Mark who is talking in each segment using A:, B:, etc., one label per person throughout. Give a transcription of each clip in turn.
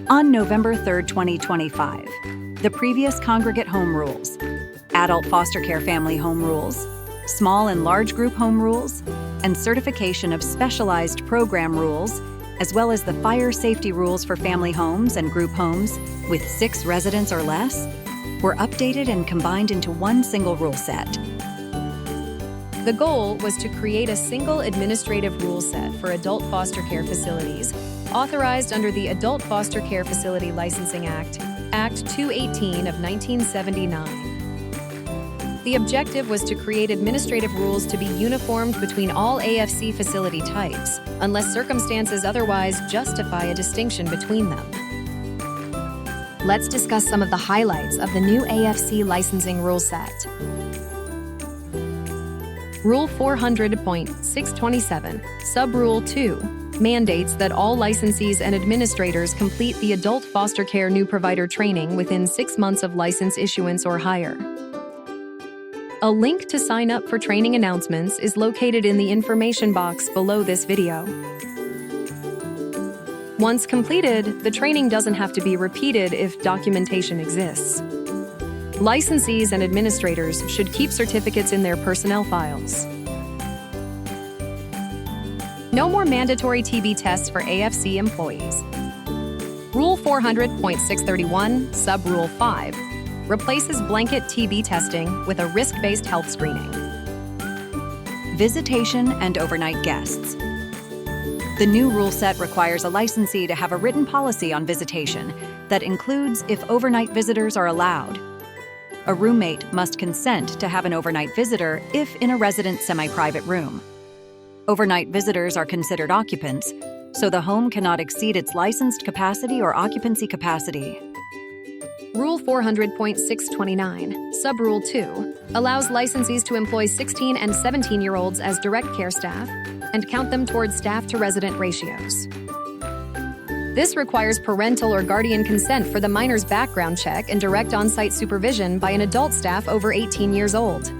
A: On November 3, 2025, the previous congregate home rules, adult foster care family home rules, small and large group home rules, and certification of specialized program rules, as well as the fire safety rules for family homes and group homes with 6 residents or less, were updated and combined into one single rule set.
B: The goal was to create a single administrative rule set for adult foster care facilities, authorized under the Adult Foster Care Facility Licensing Act, Act 218 of 1979. The objective was to create administrative rules to be uniformed between all AFC facility types, unless circumstances otherwise justify a distinction between them. Let's discuss some of the highlights of the new AFC licensing rule set. Rule 400.627, Sub-Rule 2, mandates that all licensees and administrators complete the adult foster care new provider training within 6 months of license issuance or higher. A link to sign up for training announcements is located in the information box below this video. Once completed, the training doesn't have to be repeated if documentation exists. Licensees and administrators should keep certificates in their personnel files. No more mandatory TB tests for AFC employees. Rule 400.631, Sub-Rule 5, replaces blanket TB testing with a risk-based health screening.
A: Visitation and overnight guests. The new rule set requires a licensee to have a written policy on visitation that includes if overnight visitors are allowed. A roommate must consent to have an overnight visitor if in a resident's semi-private room. Overnight visitors are considered occupants, so the home cannot exceed its licensed capacity or occupancy capacity.
B: Rule 400.629, Sub-Rule 2, allows licensees to employ 16 and 17-year-olds as direct care staff and count them towards staff-to-resident ratios. This requires parental or guardian consent for the minor's background check and direct on-site supervision by an adult staff over 18 years old.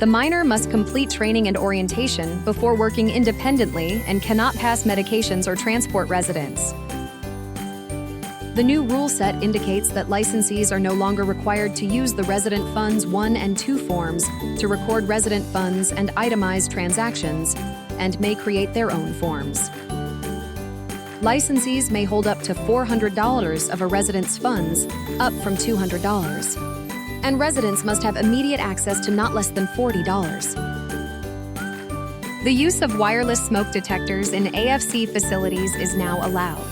B: The minor must complete training and orientation before working independently and cannot pass medications or transport residents. The new rule set indicates that licensees are no longer required to use the Resident Funds 1 and 2 forms to record resident funds and itemize transactions, and may create their own forms. Licensees may hold up to $400 of a resident's funds, up from $200. And residents must have immediate access to not less than $40. The use of wireless smoke detectors in AFC facilities is now allowed.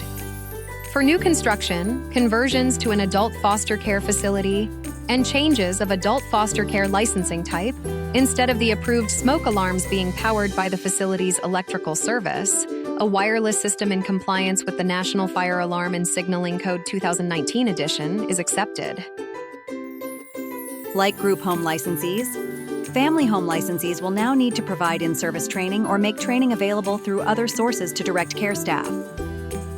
B: For new construction, conversions to an adult foster care facility, and changes of adult foster care licensing type, instead of the approved smoke alarms being powered by the facility's electrical service, a wireless system in compliance with the National Fire Alarm and Signaling Code 2019 edition is accepted.
A: Like group home licensees, family home licensees will now need to provide in-service training or make training available through other sources to direct care staff.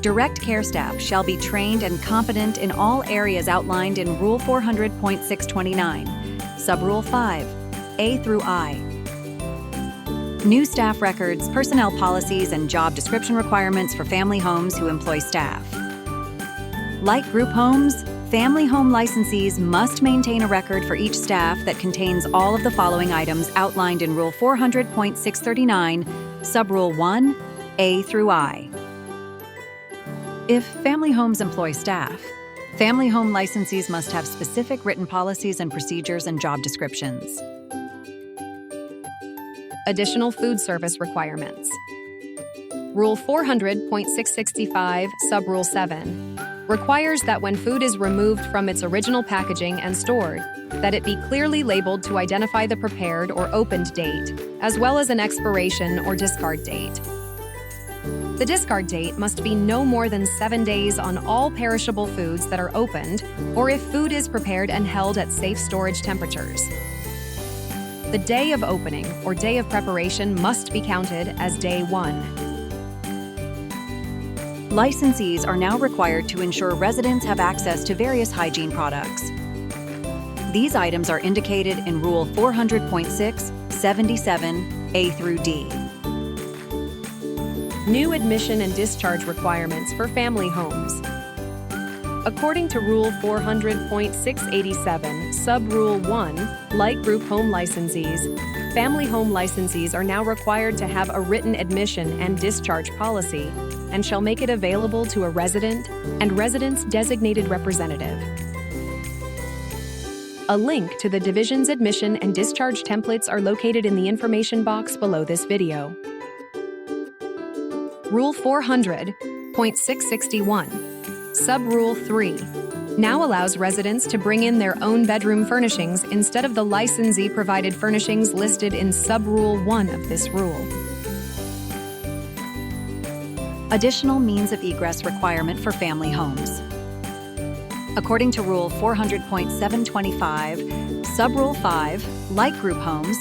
A: Direct care staff shall be trained and competent in all areas outlined in Rule 400.629, Sub-Rule 5, A through I. New staff records, personnel policies, and job description requirements for family homes who employ staff. Like group homes, family home licensees must maintain a record for each staff that contains all of the following items outlined in Rule 400.639, Sub-Rule 1, A through I. If family homes employ staff, family home licensees must have specific written policies and procedures and job descriptions.
B: Additional food service requirements. Rule 400.665, Sub-Rule 7, requires that when food is removed from its original packaging and stored, that it be clearly labeled to identify the prepared or opened date, as well as an expiration or discard date. The discard date must be no more than 7 days on all perishable foods that are opened, or if food is prepared and held at safe storage temperatures. The day of opening or day of preparation must be counted as day 1.
A: Licensees are now required to ensure residents have access to various hygiene products. These items are indicated in Rule 400.677, A through D.
B: New admission and discharge requirements for family homes. According to Rule 400.687, Sub-Rule 1, Light Group Home Licensees, family home licensees are now required to have a written admission and discharge policy and shall make it available to a resident and resident's designated representative. A link to the division's admission and discharge templates are located in the information box below this video. Rule 400.661, Sub-Rule 3, now allows residents to bring in their own bedroom furnishings instead of the licensee-provided furnishings listed in Sub-Rule 1 of this rule.
A: Additional means of egress requirement for family homes. According to Rule 400.725, Sub-Rule 5, Light Group Homes,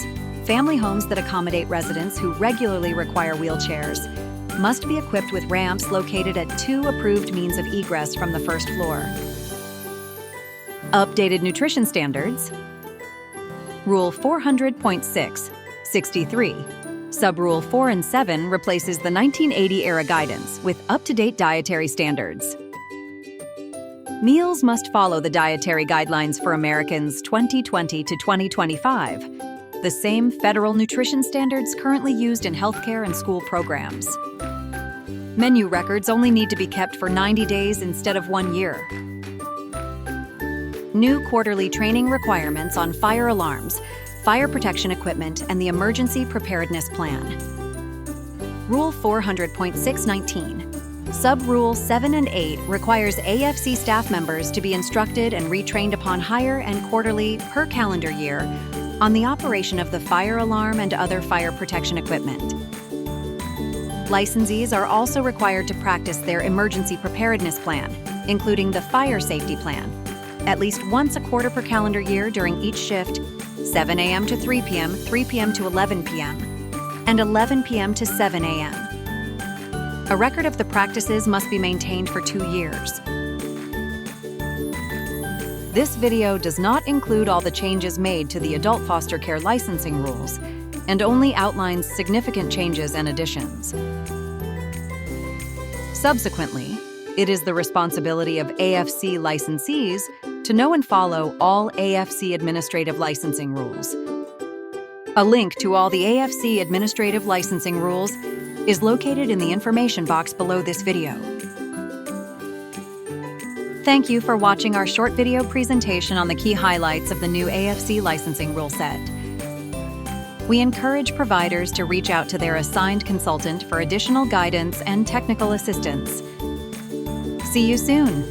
A: family homes that accommodate residents who regularly require wheelchairs, must be equipped with ramps located at 2 approved means of egress from the first floor. Updated nutrition standards. Rule 400.663. Sub-Rule 4 and 7 replaces the 1980-era guidance with up-to-date dietary standards. Meals must follow the dietary guidelines for Americans 2020 to 2025, the same federal nutrition standards currently used in healthcare and school programs. Menu records only need to be kept for 90 days instead of 1 year. New quarterly training requirements on fire alarms, fire protection equipment, and the Emergency Preparedness Plan. Rule 400.619. Sub-Rule 7 and 8 requires AFC staff members to be instructed and retrained upon hire and quarterly per calendar year on the operation of the fire alarm and other fire protection equipment. Licensees are also required to practice their Emergency Preparedness Plan, including the Fire Safety Plan, at least once a quarter per calendar year during each shift, 7 a.m. to 3 p.m., 3 p.m. to 11 p.m., and 11 p.m. to 7 a.m. A record of the practices must be maintained for 2 years. This video does not include all the changes made to the adult foster care licensing rules and only outlines significant changes and additions. Subsequently, it is the responsibility of AFC licensees to know and follow all AFC administrative licensing rules. A link to all the AFC administrative licensing rules is located in the information box below this video. Thank you for watching our short video presentation on the key highlights of the new AFC licensing rule set. We encourage providers to reach out to their assigned consultant for additional guidance and technical assistance. See you soon!